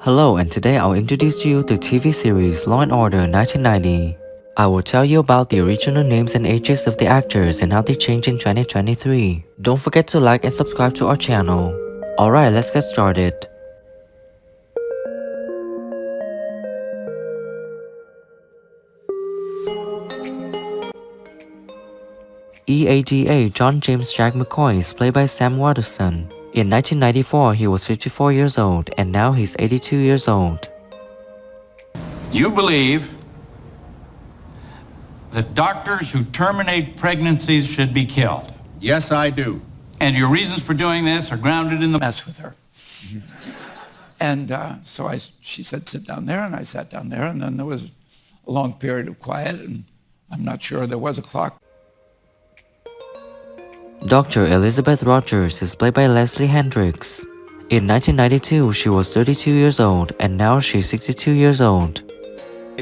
Hello, and today I'll introduce you to TV series Law & Order 1990. I will tell you about the original names and ages of the actors and how they changed in 2023. Don't forget to like and subscribe to our channel. Alright, let's get started. EADA John James Jack McCoy is played by Sam Waterston. In 1994, he was 54 years old, and now he's 82 years old. You believe that doctors who terminate pregnancies should be killed. Yes, I do. And your reasons for doing this are grounded in the mess with her. And she said, sit down there, and I sat down there, and then there was a long period of quiet, and I'm not sure there was a clock. Dr. Elizabeth Rogers is played by Leslie Hendricks. In 1992, she was 32 years old, and now she's 62 years old.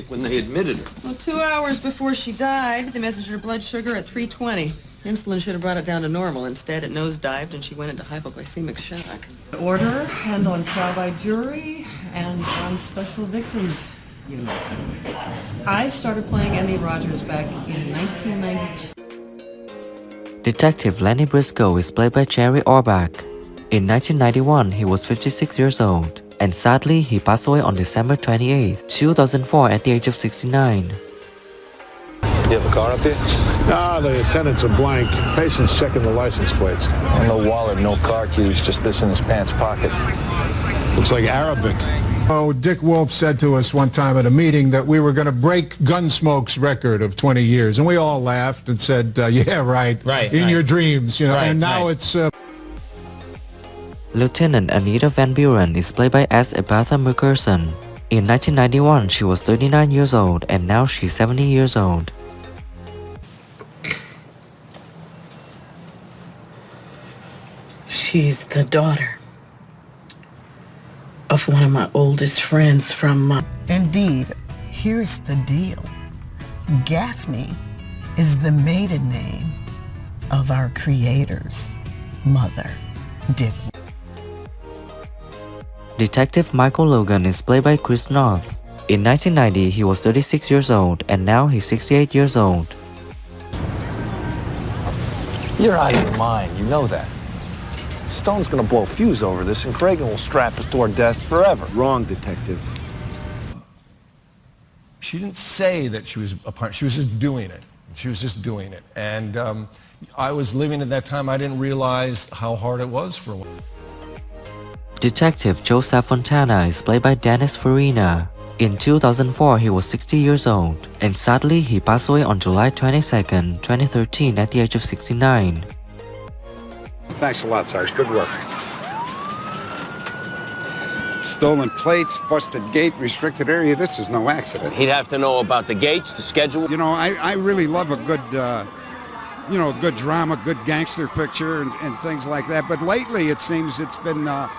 When they admitted her. Well, 2 hours before she died, they measured her blood sugar at 320. Insulin should have brought it down to normal. Instead, it nosedived, and she went into hypoglycemic shock. Order and on trial by jury and on special victims unit. I started playing Emmy Rogers back in 1992. Detective Lenny Briscoe is played by Jerry Orbach. In 1991, he was 56 years old, and sadly, he passed away on December 28, 2004 at the age of 69. You have a car up there? Ah, the attendants are blank. Patient's checking the license plates. No wallet, no car keys, just this in his pants pocket. Looks like Arabic. Oh, Dick Wolf said to us one time at a meeting that we were going to break Gunsmoke's record of 20 years. And we all laughed and said, yeah, right. In your dreams, you know. And now it's... Lieutenant Anita Van Buren is played by S. Abatha Mukherson. In 1991, she was 39 years old, and now she's 70 years old. She's the daughter of one of my oldest friends from... Indeed, here's the deal. Gaffney is the maiden name of our creator's mother, Dick. Detective Michael Logan is played by Chris North. In 1990, he was 36 years old, and now he's 68 years old. You're out of your mind, you know that. Stone's gonna blow a fuse over this, and Cragen will strap us to our desks forever. Wrong, Detective. She didn't say that she was a part. She was just doing it. She was just doing it. And I was living at that time. I didn't realize how hard it was for a while. Detective Joseph Fontana is played by Dennis Farina. In 2004, he was 60 years old, and sadly, he passed away on July 22, 2013 at the age of 69. Thanks a lot, Sarge. Good work. Stolen plates, busted gate, restricted area. This is no accident. He'd have to know about the gates, the schedule. You know, I really love a good, good drama, good gangster picture and things like that. But lately, it seems it's been a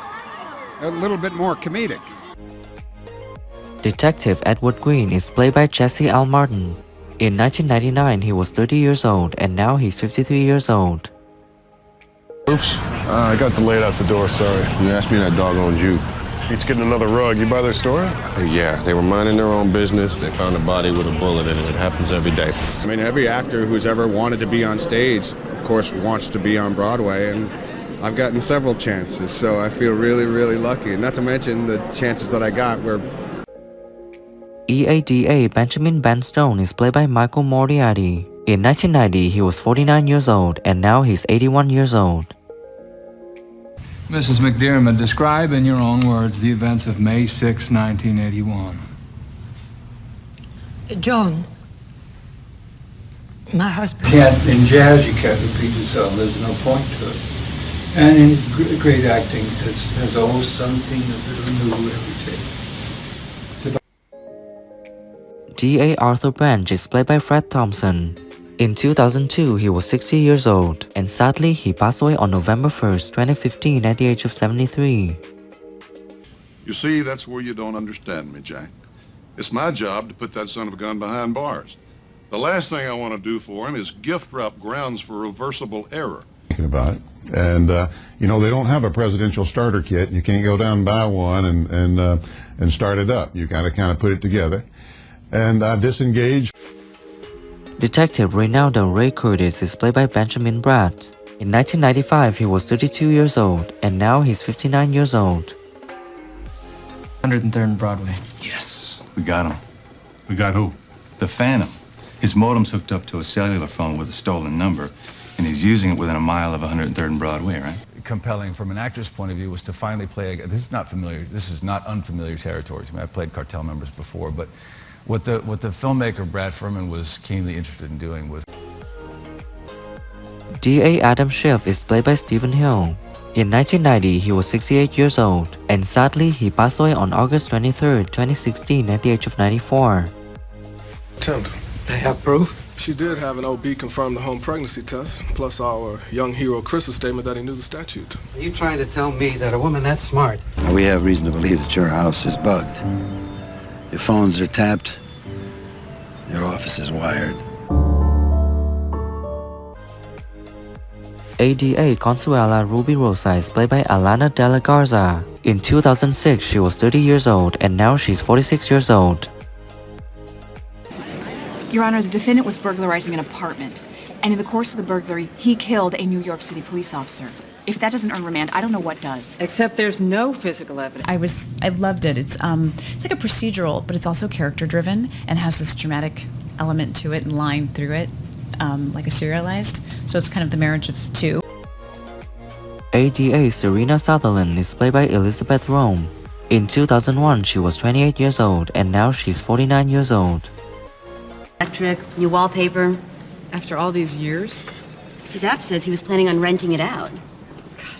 little bit more comedic. Detective Edward Green is played by Jesse L. Martin. In 1999, he was 30 years old, and now he's 53 years old. Oops, I got delayed out the door, sorry. You asked me that doggone Jew. He's getting another rug. You buy their store? Yeah, they were minding their own business. They found a body with a bullet in it. It happens every day. I mean, every actor who's ever wanted to be on stage, of course, wants to be on Broadway, and I've gotten several chances, so I feel really, really lucky. And not to mention the chances that I got were... EADA Benjamin Ben Stone is played by Michael Moriarty. In 1990, he was 49 years old, and now he's 81 years old. Mrs. McDermott, describe in your own words the events of May 6, 1981. John, my husband. In jazz, you can't repeat yourself. There's no point to it. And in great acting, there's always something a little new every take. D.A. Arthur Branch is played by Fred Thompson. In 2002, he was 60 years old, and sadly, he passed away on November 1, 2015 at the age of 73. You see, that's where you don't understand me, Jack. It's my job to put that son of a gun behind bars. The last thing I want to do for him is gift wrap grounds for reversible error. about it. And, you know, they don't have a presidential starter kit. You can't go down and buy one and start it up. You gotta kind of put it together. And I disengaged. Detective Reynaldo Ray Curtis is played by Benjamin Bratt. In 1995, he was 32 years old, and now he's 59 years old. 103rd and Broadway. Yes, we got him. We got who? The Phantom. His modem's hooked up to a cellular phone with a stolen number, and he's using it within a mile of 103rd and Broadway, right? Compelling from an actor's point of view was to finally play. This is not familiar. This is not unfamiliar territories. I mean, I've played cartel members before, but what the filmmaker Brad Furman was keenly interested in doing was. D.A. Adam Schiff is played by Stephen Hill. In 1990, he was 68 years old, and sadly, he passed away on August 23, 2016 at the age of 94. Attempt. They have proof? She did have an OB confirm the home pregnancy test, plus our young hero Chris's statement that he knew the statute. Are you trying to tell me that a woman that smart? We have reason to believe that your house is bugged. Your phones are tapped. Your office is wired. ADA Consuela Ruby Rosa is played by Alana De La Garza. In 2006, she was 30 years old, and now she's 46 years old. Your Honor, the defendant was burglarizing an apartment, and in the course of the burglary, he killed a New York City police officer. If that doesn't earn remand, I don't know what does. Except there's no physical evidence. I loved it. It's like a procedural, but it's also character-driven and has this dramatic element to it and line through it, like a serialized. So it's kind of the marriage of two. ADA Serena Sutherland is played by Elizabeth Rome. In 2001, she was 28 years old, and now she's 49 years old. Electric, new wallpaper. After all these years? His app says he was planning on renting it out.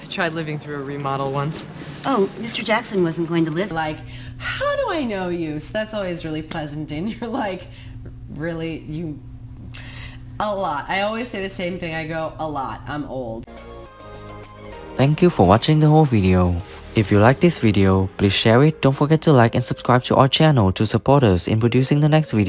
I tried living through a remodel once. Oh, Mr. Jackson wasn't going to live. Like, how do I know you? So that's always really pleasant. And you're like, really? You... A lot. I always say the same thing. I go, a lot. I'm old. Thank you for watching the whole video. If you like this video, please share it. Don't forget to like and subscribe to our channel to support us in producing the next video.